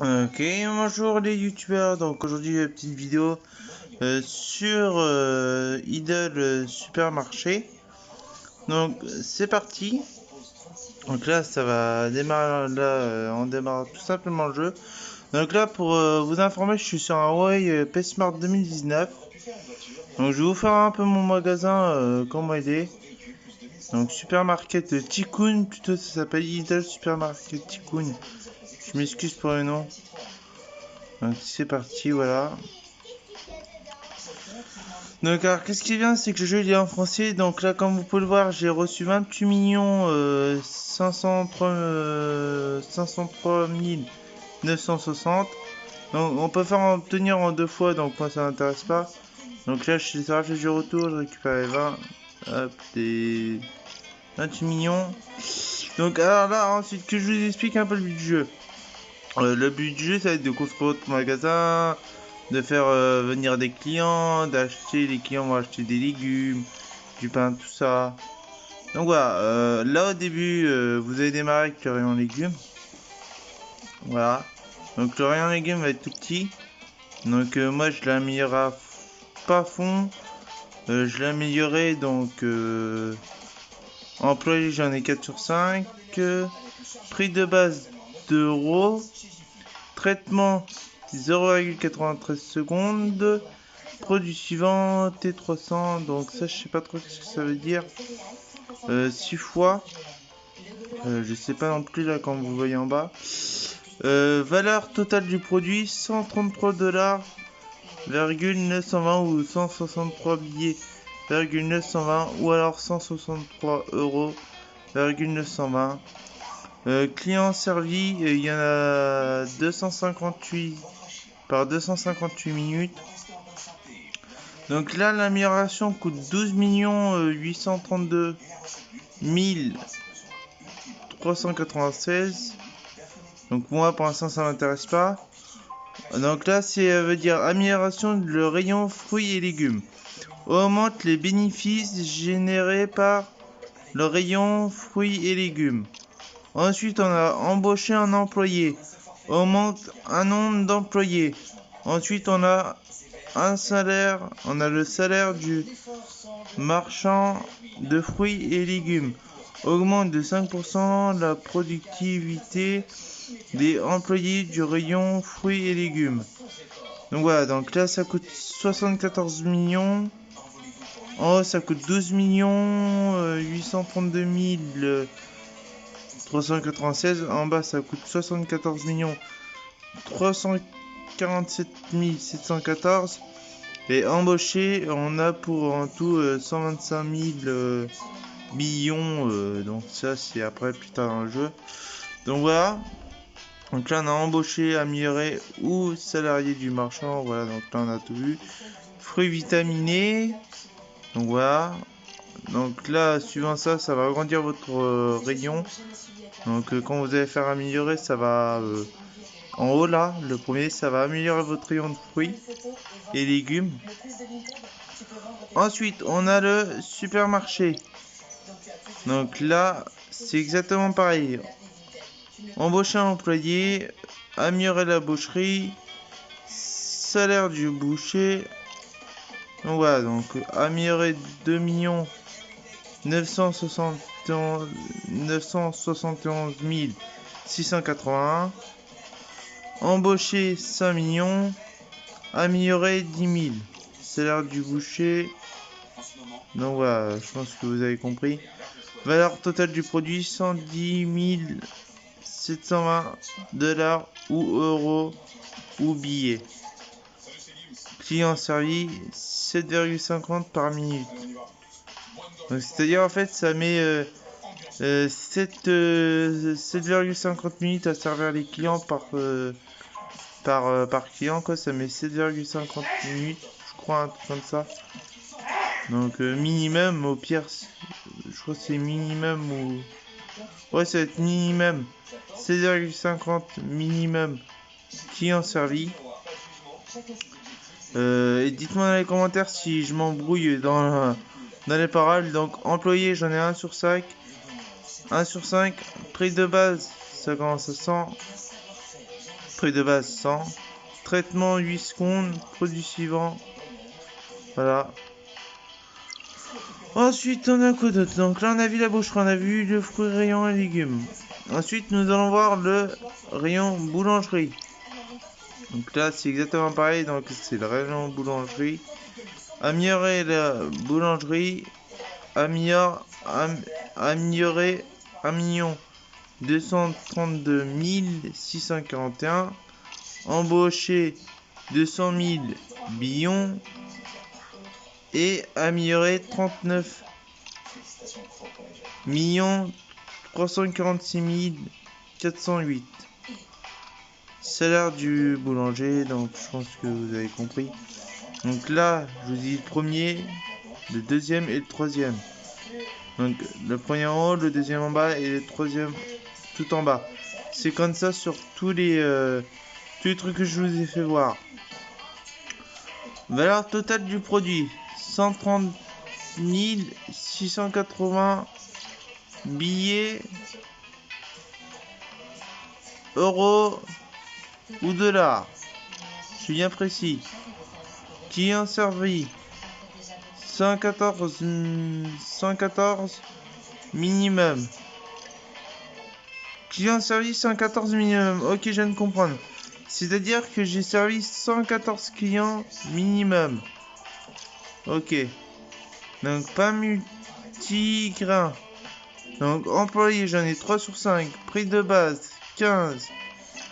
Ok, bonjour les youtubeurs, donc aujourd'hui une petite vidéo sur Idle Supermarché. Donc c'est parti. Donc là ça va démarrer, là on démarre tout simplement le jeu. Donc là pour vous informer, je suis sur un Huawei P-Smart 2019. Donc je vais vous faire un peu mon magasin, comment il est. Donc Supermarket Tikkun, plutôt ça s'appelle Idle Supermarket Tikkun. Je m'excuse pour le nom. Donc c'est parti, voilà. Donc alors qu'est-ce qui vient, c'est que le jeu il est en français. Donc là comme vous pouvez le voir, j'ai reçu 28 millions 503 960. Donc on peut faire obtenir en deux fois, donc moi ça m'intéresse pas. Donc là je suis sur la flèche du retour, je récupère les 20. Hop, des 28 millions. Donc alors là ensuite que je vous explique un peu le but du jeu. Le but du jeu ça va être de construire votre magasin, de faire venir des clients, d'acheter, les clients vont acheter des légumes, du pain, tout ça. Donc voilà, là au début vous allez démarrer avec le rayon légumes. Voilà. Donc le rayon légumes va être tout petit. Donc moi je l'ai amélioré pas à fond. Je l'ai amélioré donc employé j'en ai 4 sur 5. Prix de base 2 euros. Traitement 0,93 secondes. Produit suivant T300, donc ça je sais pas trop ce que ça veut dire. 6 fois, je sais pas non plus là quand vous voyez en bas. Valeur totale du produit 133 $,920 ou 163 billets 920 ou alors 163 €,920. Client servi, il y en a 258 par 258 minutes. Donc là, l'amélioration coûte 12 832 396. Donc moi, pour l'instant, ça m'intéresse pas. Donc là, ça veut dire amélioration de le rayon fruits et légumes. Augmente les bénéfices générés par le rayon fruits et légumes. Ensuite, on a embauché un employé. Augmente un nombre d'employés. Ensuite, on a un salaire, on a le salaire du marchand de fruits et légumes. Augmente de 5% la productivité des employés du rayon fruits et légumes. Donc voilà, donc là ça coûte 74 millions. En haut ça coûte 12 832 396. En bas ça coûte 74 347 714. Et embauché, on a pour en tout 125 000 millions. Donc ça c'est après plus tard dans le jeu. Donc voilà. Donc là on a embauché, amélioré ou salarié du marchand. Voilà, donc là on a tout vu. Fruits vitaminés. Donc voilà. Donc là, suivant ça, ça va agrandir votre rayon. Donc quand vous allez faire améliorer, ça va en haut là, le premier, ça va améliorer votre rayon de fruits et légumes. Ensuite, on a le supermarché. Donc là, c'est exactement pareil. Embaucher un employé, améliorer la boucherie, salaire du boucher. Donc voilà, donc améliorer 2 971 681. Embaucher 5 millions. Améliorer 10 000. Salaire du boucher. Donc voilà, je pense que vous avez compris. Valeur totale du produit 110 720 $ ou euros ou billets. Client servi 7,50 par minute. Donc c'est-à-dire en fait ça met 7,50 minutes à servir les clients par client quoi. Ça met 7,50 minutes, je crois, un truc comme ça. Donc minimum, au pire, je crois que c'est minimum ou... Ouais, ça va être minimum 16,50 minimum client servi. Et dites-moi dans les commentaires si je m'embrouille dans les paroles. Donc employé, j'en ai 1 sur 5. 1 sur 5. Prix de base ça commence à 100. Prix de base 100. Traitement 8 secondes. Produit suivant. Voilà. Ensuite, on a quoi d'autre? Donc là, on a vu la boucherie, on a vu le fruit, rayon et légumes. Ensuite, nous allons voir le rayon boulangerie. Donc là, c'est exactement pareil. Donc c'est le rayon boulangerie. Améliorer la boulangerie. Améliorer 1 232 641. Embaucher 200 000 billons. Et améliorer 39 346 408. Salaire du boulanger, donc je pense que vous avez compris. Donc là, je vous dis le premier, le deuxième et le troisième. Donc le premier en haut, le deuxième en bas et le troisième tout en bas. C'est comme ça sur tous les trucs que je vous ai fait voir. Valeur totale du produit 130 680 billets, euros ou dollars. Je suis bien précis. Client servi 114 minimum. Client servi 114 minimum. Ok, je viens de comprendre. C'est-à-dire que j'ai servi 114 clients minimum. Ok. Donc pas multigrain. Donc employé, j'en ai 3 sur 5. Prix de base 15.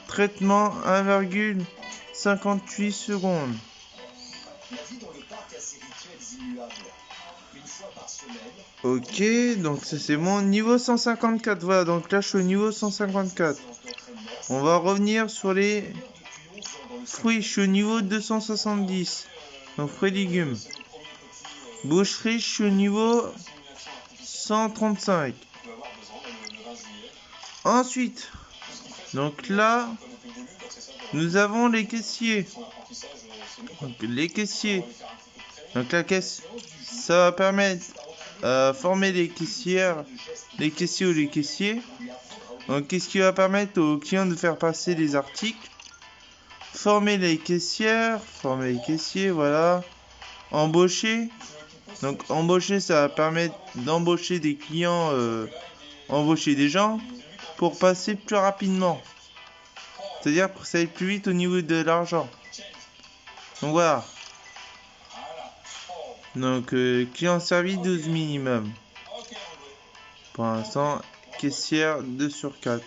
Traitement 1,58 secondes. Ok, donc ça c'est mon niveau 154. Voilà, donc là je suis au niveau 154. On va revenir sur les fruits. Je suis au niveau 270. Donc fruits et légumes. Boucherie, je suis au niveau 135. Ensuite, donc là, nous avons les caissiers. Donc les caissiers. Donc la caisse, ça va permettre former les caissières, les caissiers ou les caissiers. Donc qu'est-ce qui va permettre aux clients de faire passer les articles. Former les caissières, former les caissiers, voilà. Embaucher. Donc embaucher, ça va permettre d'embaucher des clients, embaucher des gens pour passer plus rapidement. C'est-à-dire pour que ça aille plus vite au niveau de l'argent. Donc voilà. Donc client servi 12 minimum. Pour l'instant, caissière 2 sur 4.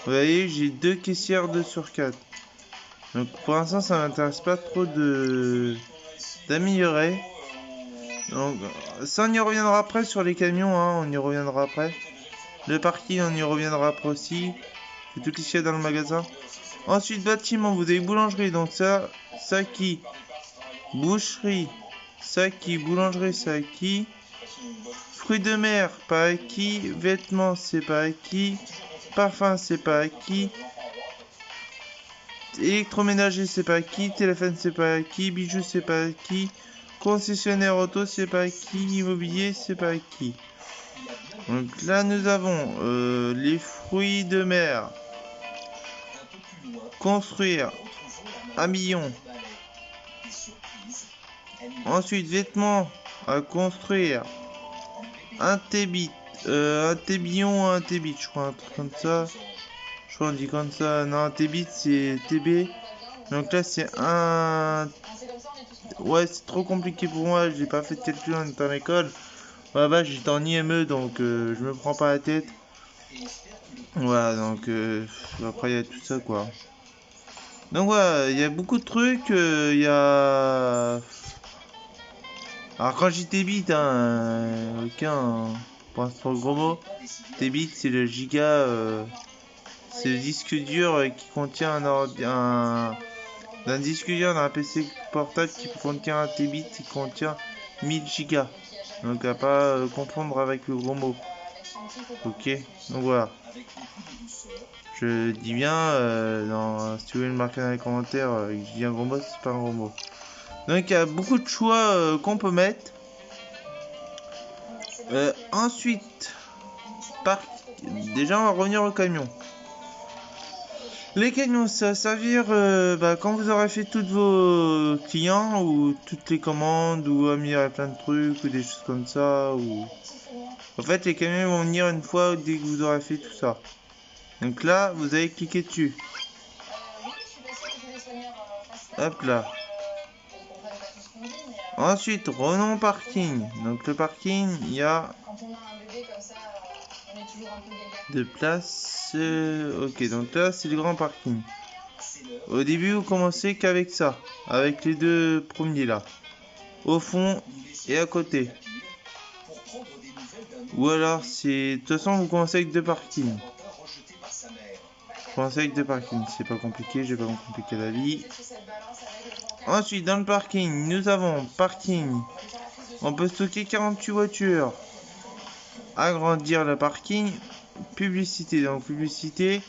Vous voyez, j'ai 2 caissières 2 sur 4. Donc pour l'instant, ça m'intéresse pas trop d'améliorer. Donc ça, on y reviendra après sur les camions, hein, on y reviendra après. Le parking, on y reviendra après aussi. C'est tout ce qu'il y a dans le magasin. Ensuite, bâtiment, vous avez boulangerie, donc ça qui boucherie, ça qui boulangerie, ça qui fruits de mer, pas acquis. Vêtements, c'est pas acquis. Parfum, c'est pas acquis. Électroménager, c'est pas acquis. Téléphone, c'est pas acquis. Bijoux, c'est pas acquis. Concessionnaire auto, c'est pas acquis. Immobilier, c'est pas acquis. Donc là, nous avons les fruits de mer. Construire 1 million. Ensuite, vêtements à construire. Un T-bit. Un T-billon, un T-bit, je crois, un truc comme ça. Je crois qu'on dit comme ça. Non, un T-bit, c'est TB. Donc là, c'est un... Ouais, c'est trop compliqué pour moi. J'ai pas fait de calcul en étant à l'école. Ouais, bah, j'étais en IME, donc je me prends pas la tête. Voilà, donc après, il y a tout ça, quoi. Donc voilà, il y a beaucoup de trucs. Il y a... Alors quand j'étais bit, hein, pour un gros mot, Tbit c'est le giga, c'est le disque dur qui contient d'un disque dur d'un PC portable qui contient un Tbit qui contient 1000 gigas. Donc à pas confondre avec le gros mot. Ok, donc voilà. Je dis bien, si vous voulez le marquer dans les commentaires, je dis un gros mot, c'est pas un gros mot. Donc il y a beaucoup de choix qu'on peut mettre. Ensuite, déjà on va revenir au camion. Les camions, ça va servir quand vous aurez fait tous vos clients ou toutes les commandes ou améliorer plein de trucs ou des choses comme ça. Ou... En fait, les camions vont venir une fois dès que vous aurez fait tout ça. Donc là, vous allez cliquer dessus. Hop là. Ensuite, renom parking. Donc le parking, il y a de place. Ok, donc là, c'est le grand parking. Au début, vous commencez qu'avec ça, avec les deux premiers là. Au fond et à côté. Ou alors, c'est... De toute façon, vous commencez avec deux parkings. Vous commencez avec deux parkings, c'est pas compliqué, je vais pas me compliquer la vie. Ensuite, dans le parking, nous avons parking. On peut stocker 48 voitures. Agrandir le parking. Publicité. Donc, publicité.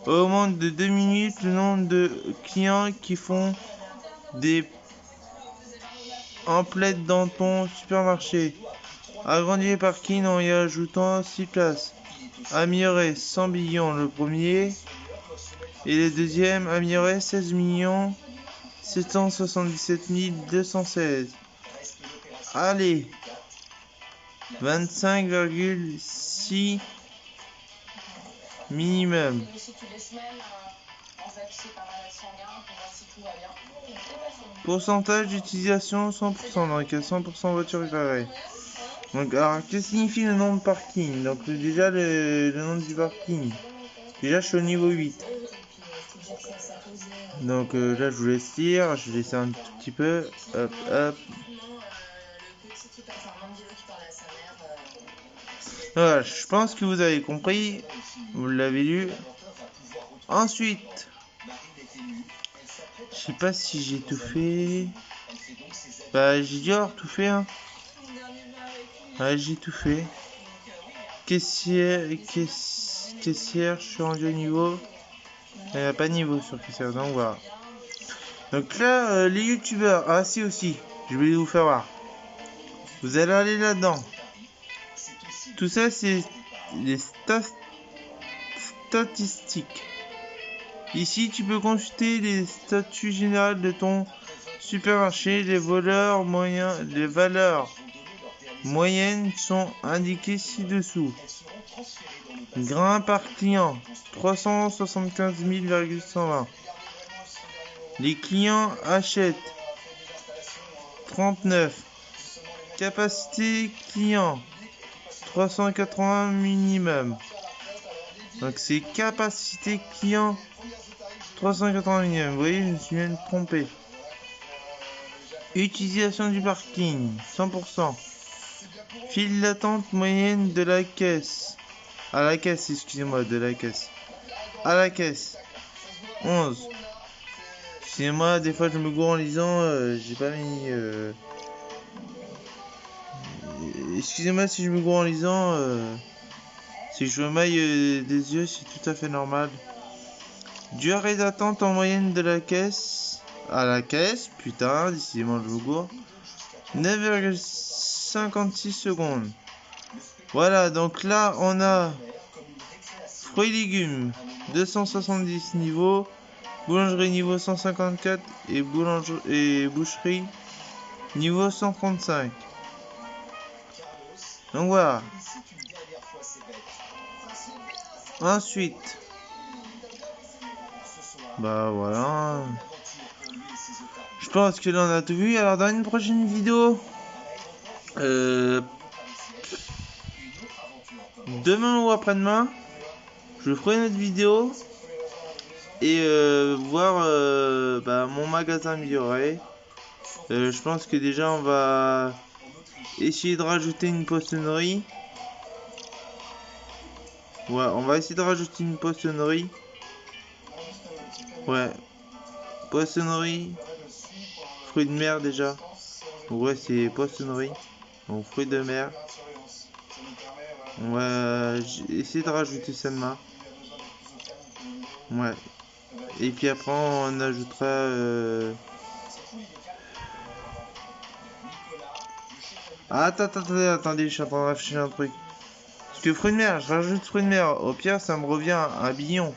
Augmente de 2 minutes le nombre de clients qui font des emplettes dans ton supermarché. Agrandir le parking en y ajoutant 6 places. Améliorer 100 millions le premier. Et le deuxième, améliorer 16 millions 777 216. Allez, 25,6 minimum. Pourcentage d'utilisation 100%, donc à 100% voiture éclairée. Donc, alors, que signifie le nom de parking? Donc, déjà, le nom du parking. Déjà, je suis au niveau 8. Donc, là, je vous laisse lire. Je vais laisser un tout petit peu. Hop, hop. Voilà, je pense que vous avez compris. Vous l'avez lu. Ensuite, je sais pas si j'ai tout fait. Bah, j'ai dû avoir tout fait, hein. Ouais, j'ai tout fait. Caissière, caissière, je suis rendu au niveau. Il n'y a pas de niveau sur caissière, donc voilà. Donc là, les youtubeurs, ah si aussi, je vais vous faire voir. Vous allez aller là-dedans. Tout ça, c'est les statistiques. Ici, tu peux consulter les statuts généraux de ton supermarché. Les valeurs moyennes sont indiquées ci-dessous. Grains par client, 375 000,120. Les clients achètent 39. Capacité client, 380 minimum. Donc c'est capacité client 380 minimum. Vous voyez, je me suis même trompé. Utilisation du parking 100%. File d'attente moyenne de la caisse. À la caisse, excusez-moi, de la caisse. À la caisse 11. Excusez-moi, des fois je me gourre en lisant, j'ai pas mis... Excusez-moi si je me gourre en lisant, si je maille des yeux, c'est tout à fait normal. Durée d'attente en moyenne de la caisse à la caisse, putain, décidément je me gourre. 9,56 secondes. Voilà, donc là on a fruits et légumes 270 niveaux, boulangerie niveau 154 et boucherie niveau 135. Donc voilà. Ensuite, bah voilà. Je pense que là on a tout vu. Alors dans une prochaine vidéo, demain ou après-demain, je ferai une autre vidéo et voir mon magasin amélioré. Je pense que déjà on va essayer de rajouter une poissonnerie. Ouais, on va essayer de rajouter une poissonnerie. Ouais, poissonnerie, fruits de mer déjà. Ouais, c'est poissonnerie. Donc fruits de mer. On va essayer de rajouter ça demain. Ouais. Et puis après on ajoutera attendez, je suis en train de réfléchir à un truc. Parce que fruits de mer, je rajoute fruits de mer. Au pire, ça me revient à 1 billion.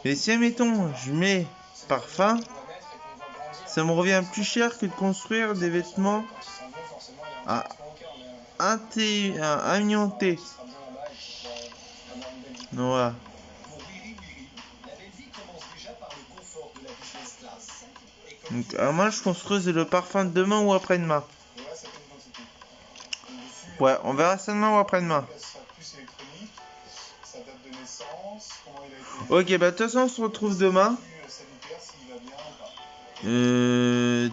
Et si, admettons, je mets parfum, ça me revient plus cher que de construire des vêtements à 1 million T. Voilà. Donc, à moi, je construise le parfum demain ou après-demain. Ouais, on verra ça demain ou après-demain. Ok, bah de toute façon, on se retrouve demain.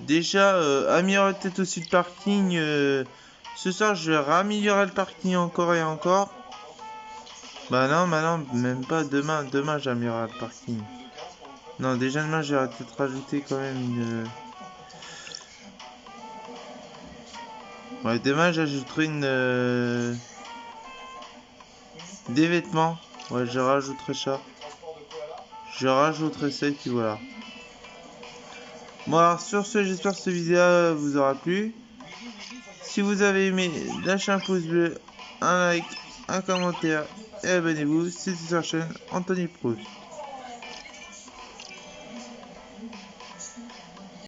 Déjà, améliorer peut-être aussi le parking. Ce soir, je vais raméliorer le parking encore et encore. Bah non, même pas. Demain j'améliorerai le parking. Non, déjà demain, j'ai peut-être rajouter quand même une... Ouais, demain, j'ajouterai des vêtements. Ouais, je rajouterai ça. Je rajouterai ça et puis voilà. Bon, alors sur ce, j'espère que cette vidéo vous aura plu. Si vous avez aimé, lâchez un pouce bleu, un like, un commentaire et abonnez-vous. C'était sur la chaîne Anthony Proust.